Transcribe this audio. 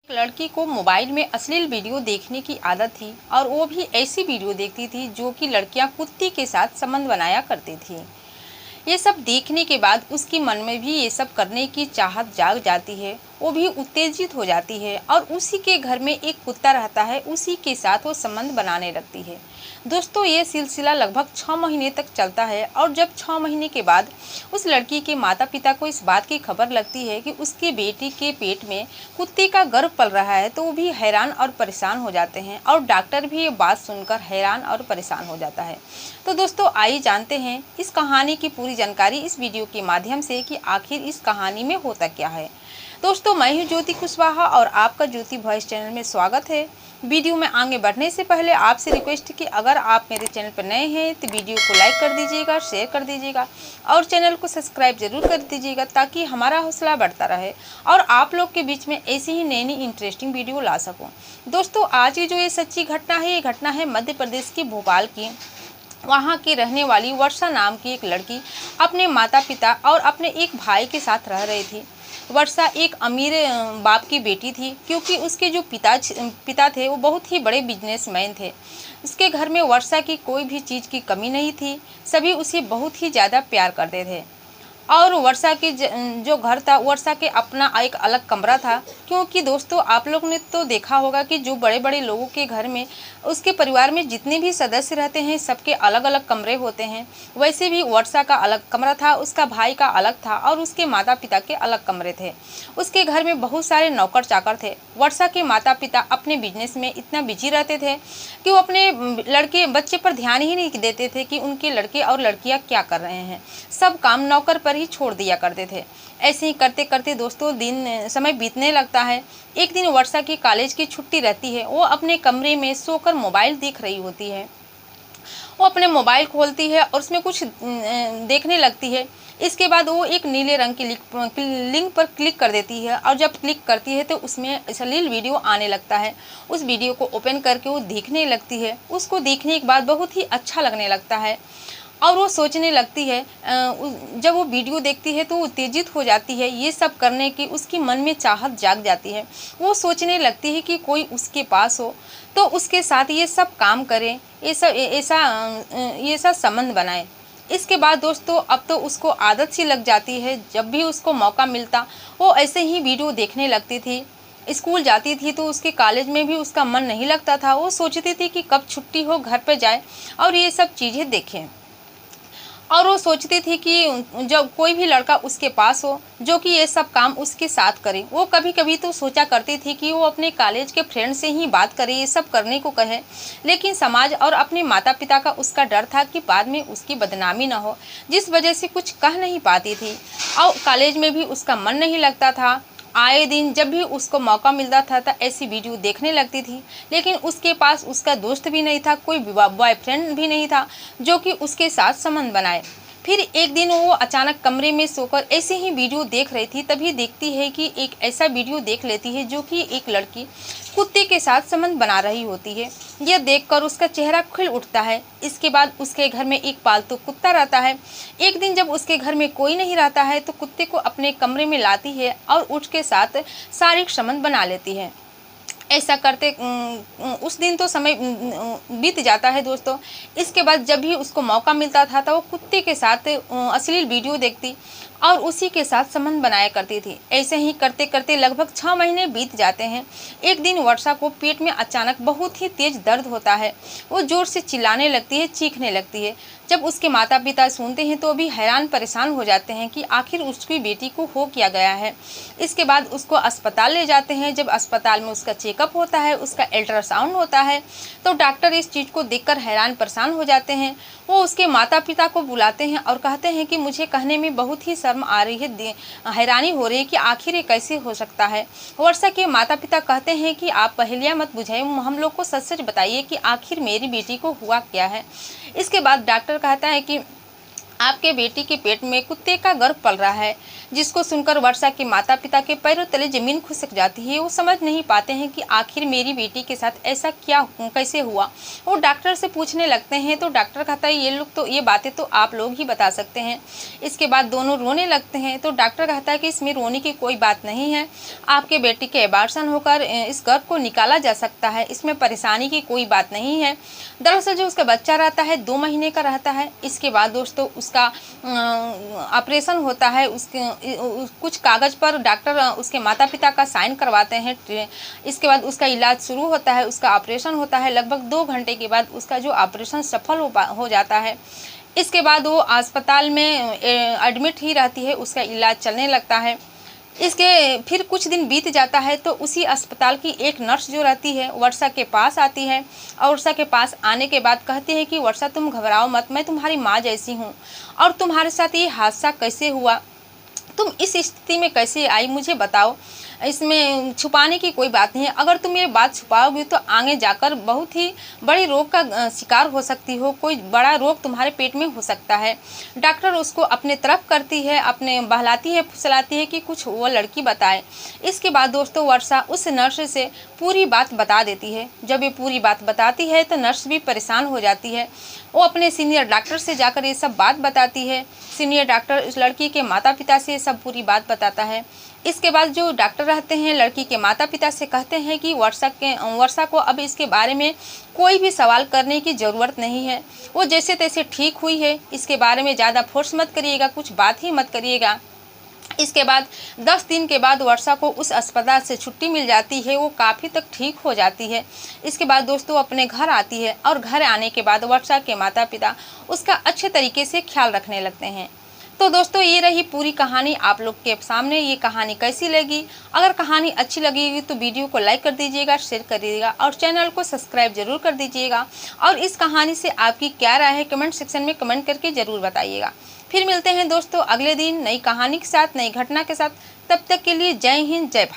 लड़की को मोबाइल में अश्लील वीडियो देखने की आदत थी और वो भी ऐसी वीडियो देखती थी जो कि लड़कियां कुत्ती के साथ संबंध बनाया करती थी। ये सब देखने के बाद उसकी मन में भी ये सब करने की चाहत जाग जाती है, वो भी उत्तेजित हो जाती है और उसी के घर में एक कुत्ता रहता है, उसी के साथ वो संबंध बनाने लगती है। दोस्तों, ये सिलसिला लगभग 6 महीने तक चलता है और जब 6 महीने के बाद उस लड़की के माता पिता को इस बात की खबर लगती है कि उसकी बेटी के पेट में कुत्ते का गर्भ पल रहा है, तो वो भी हैरान और परेशान हो जाते हैं और डॉक्टर भी ये बात सुनकर हैरान और परेशान हो जाता है। तो दोस्तों, आइए जानते हैं इस कहानी की पूरी जानकारी इस वीडियो के माध्यम से कि आखिर इस कहानी में होता क्या है। दोस्तों, मैं हूं ज्योति कुशवाहा और आपका ज्योति वॉइस चैनल में स्वागत है। वीडियो में आगे बढ़ने से पहले आपसे रिक्वेस्ट कि अगर आप मेरे चैनल पर नए हैं तो वीडियो को लाइक कर दीजिएगा, शेयर कर दीजिएगा और चैनल को सब्सक्राइब जरूर कर दीजिएगा ताकि हमारा हौसला बढ़ता रहे और आप लोग के बीच में ऐसी ही नई नई इंटरेस्टिंग वीडियो ला सकूं। दोस्तों, आज की जो ये सच्ची घटना है, ये घटना है मध्य प्रदेश के भोपाल की। वहाँ की रहने वाली वर्षा नाम की एक लड़की अपने माता पिता और अपने एक भाई के साथ रह रही थी। वर्षा एक अमीर बाप की बेटी थी, क्योंकि उसके जो पिता थे वो बहुत ही बड़े बिजनेसमैन थे। उसके घर में वर्षा की कोई भी चीज़ की कमी नहीं थी, सभी उसे बहुत ही ज़्यादा प्यार करते थे। और वर्षा की जो घर था, वर्षा के अपना एक अलग कमरा था, क्योंकि दोस्तों आप लोग ने तो देखा होगा कि जो बड़े बड़े लोगों के घर में उसके परिवार में जितने भी सदस्य रहते हैं सबके अलग अलग कमरे होते हैं। वैसे भी वर्षा का अलग कमरा था, उसका भाई का अलग था और उसके माता पिता के अलग कमरे थे। उसके घर में बहुत सारे नौकर चाकर थे। वर्षा के माता पिता अपने बिजनेस में इतना बिजी रहते थे कि वो अपने बच्चे पर ध्यान ही नहीं देते थे कि उनके लड़के और लड़कियां क्या कर रहे हैं। सब काम नौकर पर ही छोड़ दिया करते थे। ऐसे ही करते करते दोस्तों समय बीतने लगता है। एक दिन वर्षा की कॉलेज की छुट्टी रहती है, वो अपने कमरे में सोकर मोबाइल देख रही होती है। वो अपने मोबाइल खोलती है और उसमें कुछ देखने लगती है। इसके बाद वो एक नीले रंग की लिंक पर क्लिक कर देती है और जब क्लिक करती है तो उसमें अश्लील वीडियो आने लगता है। उस वीडियो को ओपन करके वो देखने लगती है। उसको देखने के बाद बहुत ही अच्छा लगने लगता है और वो सोचने लगती है, जब वो वीडियो देखती है तो वो उत्तेजित हो जाती है। ये सब करने की उसकी मन में चाहत जाग जाती है। वो सोचने लगती है कि कोई उसके पास हो तो उसके साथ ये सब काम करे, ऐसा संबंध बनाए। इसके बाद दोस्तों अब तो उसको आदत सी लग जाती है। जब भी उसको मौका मिलता वो ऐसे ही वीडियो देखने लगती थी। स्कूल जाती थी तो उसके कॉलेज में भी उसका मन नहीं लगता था। वो सोचती थी कि कब छुट्टी हो, घर पर जाए और ये सब चीज़ें देखें। और वो सोचती थी कि जब कोई भी लड़का उसके पास हो जो कि ये सब काम उसके साथ करे। वो कभी कभी तो सोचा करती थी कि वो अपने कॉलेज के फ्रेंड से ही बात करे, ये सब करने को कहे, लेकिन समाज और अपने माता पिता का उसका डर था कि बाद में उसकी बदनामी ना हो, जिस वजह से कुछ कह नहीं पाती थी। और कॉलेज में भी उसका मन नहीं लगता था। आए दिन जब भी उसको मौका मिलता था तो ऐसी वीडियो देखने लगती थी, लेकिन उसके पास उसका दोस्त भी नहीं था, कोई बॉयफ्रेंड भी नहीं था जो कि उसके साथ संबंध बनाए। फिर एक दिन वो अचानक कमरे में सोकर ऐसे ही वीडियो देख रही थी, तभी देखती है कि एक ऐसा वीडियो देख लेती है जो कि एक लड़की कुत्ते के साथ संबंध बना रही होती है। यह देखकर उसका चेहरा खिल उठता है। इसके बाद उसके घर में एक पालतू कुत्ता रहता है। एक दिन जब उसके घर में कोई नहीं रहता है तो कुत्ते को अपने कमरे में लाती है और उसके साथ शारीरिक संबंध बना लेती है। ऐसा करते उस दिन तो समय बीत जाता है दोस्तों। इसके बाद जब भी उसको मौका मिलता था तो वो कुत्ते के साथ अश्लील वीडियो देखती और उसी के साथ संबंध बनाया करती थी। ऐसे ही करते करते लगभग 6 महीने बीत जाते हैं। एक दिन वर्षा को पेट में अचानक बहुत ही तेज दर्द होता है। वो जोर से चिल्लाने लगती है, चीखने लगती है। जब उसके माता पिता सुनते हैं तो भी हैरान परेशान हो जाते हैं कि आखिर उसकी बेटी को हो क्या गया है। इसके बाद उसको अस्पताल ले जाते हैं। जब अस्पताल में उसका चेकअप होता है, उसका अल्ट्रासाउंड होता है, तो डॉक्टर इस चीज़ को देखकर हैरान परेशान हो जाते हैं। वो उसके माता पिता को बुलाते हैं और कहते हैं कि मुझे कहने में बहुत ही शर्म आ रही है, हैरानी हो रही है कि आखिर ये कैसे हो सकता है। वर्षा के माता पिता कहते हैं कि आप पहेलियाँ मत बुझाइए, हम लोग को सच सच बताइए कि आखिर मेरी बेटी को हुआ क्या है। इसके बाद डॉक्टर कहता है कि आपके बेटी के पेट में कुत्ते का गर्भ पल रहा है, जिसको सुनकर वर्षा के माता पिता के पैरों तले जमीन खिसक जाती है। वो समझ नहीं पाते हैं कि आखिर मेरी बेटी के साथ ऐसा कैसे हुआ। वो डॉक्टर से पूछने लगते हैं तो डॉक्टर कहता है ये बातें तो आप लोग ही बता सकते हैं। इसके बाद दोनों रोने लगते हैं तो डॉक्टर कहता है कि इसमें रोने की कोई बात नहीं है, आपके बेटी के एबार्शन होकर इस गर्भ को निकाला जा सकता है, इसमें परेशानी की कोई बात नहीं है। दरअसल जो उसका बच्चा रहता है 2 महीने का रहता है। इसके बाद दोस्तों उसका ऑपरेशन होता है। कुछ कागज़ पर डॉक्टर उसके माता पिता का साइन करवाते हैं। इसके बाद उसका इलाज शुरू होता है, उसका ऑपरेशन होता है। लगभग 2 घंटे के बाद उसका जो ऑपरेशन सफल हो जाता है। इसके बाद वो अस्पताल में एडमिट ही रहती है, उसका इलाज चलने लगता है। इसके फिर कुछ दिन बीत जाता है तो उसी अस्पताल की एक नर्स जो रहती है वर्षा के पास आती है और वर्षा के पास आने के बाद कहती है कि वर्षा तुम घबराओ मत, मैं तुम्हारी माँ जैसी हूँ और तुम्हारे साथ ये हादसा कैसे हुआ, तुम इस स्थिति में कैसे आई मुझे बताओ। इसमें छुपाने की कोई बात नहीं है, अगर तुम ये बात छुपाओगे तो आगे जाकर बहुत ही बड़ी रोग का शिकार हो सकती हो, कोई बड़ा रोग तुम्हारे पेट में हो सकता है। डॉक्टर उसको अपने तरफ करती है, अपने बहलाती है, फुसलाती है कि कुछ वो लड़की बताए। इसके बाद दोस्तों वर्षा उस नर्स से पूरी बात बता देती है। जब ये पूरी बात बताती है तो नर्स भी परेशान हो जाती है। वो अपने सीनियर डॉक्टर से जाकर ये सब बात बताती है। सीनियर डॉक्टर उस लड़की के माता पिता से सब पूरी बात बताता है। इसके बाद जो डॉक्टर रहते हैं लड़की के माता पिता से कहते हैं कि वर्षा को अब इसके बारे में कोई भी सवाल करने की ज़रूरत नहीं है, वो जैसे तैसे ठीक हुई है, इसके बारे में ज़्यादा फोर्स मत करिएगा, कुछ बात ही मत करिएगा। इसके बाद 10 दिन के बाद वर्षा को उस अस्पताल से छुट्टी मिल जाती है, वो काफ़ी तक ठीक हो जाती है। इसके बाद दोस्तों अपने घर आती है और घर आने के बाद वर्षा के माता पिता उसका अच्छे तरीके से ख्याल रखने लगते हैं। तो दोस्तों ये रही पूरी कहानी आप लोग के सामने। ये कहानी कैसी लगी? अगर कहानी अच्छी लगेगी तो वीडियो को लाइक कर दीजिएगा, शेयर कर दीजिएगा और चैनल को सब्सक्राइब जरूर कर दीजिएगा। और इस कहानी से आपकी क्या राय है कमेंट सेक्शन में कमेंट करके ज़रूर बताइएगा। फिर मिलते हैं दोस्तों अगले दिन नई कहानी के साथ, नई घटना के साथ। तब तक के लिए जय हिंद, जय भारत।